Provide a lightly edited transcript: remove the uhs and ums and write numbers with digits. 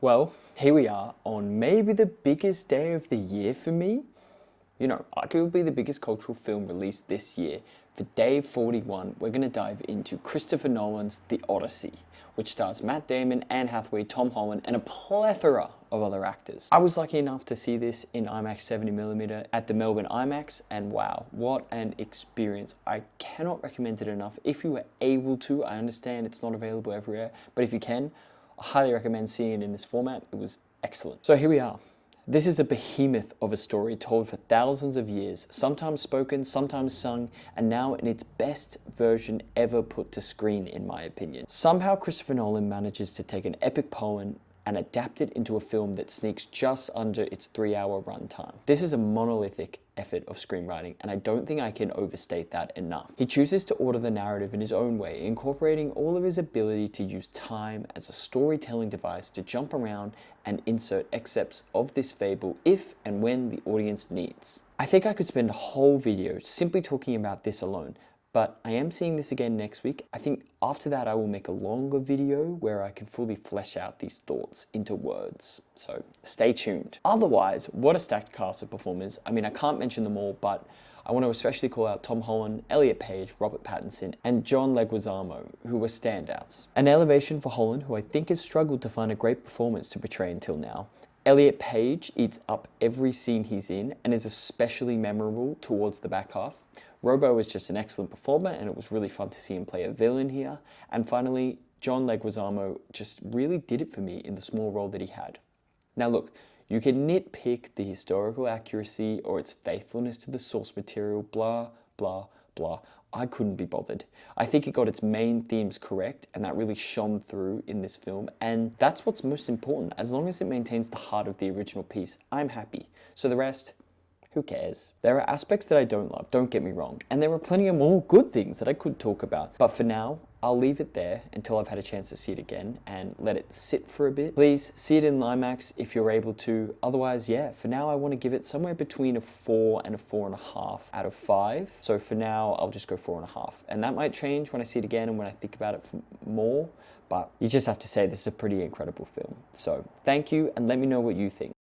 Well, here we are on maybe the biggest day of the year for me. You know, arguably the biggest cultural film released this year. For day 41, we're going to dive into Christopher Nolan's The Odyssey, which stars Matt Damon, Anne Hathaway, Tom Holland, and a plethora of other actors. I was lucky enough to see this in IMAX 70mm at the Melbourne IMAX, and wow, what an experience. I cannot recommend it enough. If you were able to, I understand it's not available everywhere, but if you can, I highly recommend seeing it in this format. It was excellent. So here we are. This is a behemoth of a story told for thousands of years, sometimes spoken, sometimes sung, and now in its best version ever put to screen, in my opinion. Somehow Christopher Nolan manages to take an epic poem and adapt it into a film that sneaks just under its 3-hour runtime. This is a monolithic effort of screenwriting, and I don't think I can overstate that enough. He chooses to order the narrative in his own way, incorporating all of his ability to use time as a storytelling device to jump around and insert excerpts of this fable if and when the audience needs. I think I could spend a whole video simply talking about this alone, but I am seeing this again next week. I think after that I will make a longer video where I can fully flesh out these thoughts into words. So stay tuned. Otherwise, what a stacked cast of performers. I mean, I can't mention them all, but I want to especially call out Tom Holland, Elliot Page, Robert Pattinson, and John Leguizamo, who were standouts. An elevation for Holland, who I think has struggled to find a great performance to portray until now. Elliot Page eats up every scene he's in and is especially memorable towards the back half. Robo is just an excellent performer, and it was really fun to see him play a villain here. And finally, John Leguizamo just really did it for me in the small role that he had. Now look, you can nitpick the historical accuracy or its faithfulness to the source material, blah, blah, blah. I couldn't be bothered. I think it got its main themes correct, and that really shone through in this film, and that's what's most important. As long as it maintains the heart of the original piece, I'm happy. So the rest, who cares? There are aspects that I don't love, don't get me wrong, and there are plenty of more good things that I could talk about. But for now, I'll leave it there until I've had a chance to see it again and let it sit for a bit. Please see it in IMAX if you're able to. Otherwise, yeah, for now I want to give it somewhere between a 4 and a 4.5 out of 5. So for now, I'll just go 4.5. And that might change when I see it again and when I think about it more, but you just have to say this is a pretty incredible film. So thank you, and let me know what you think.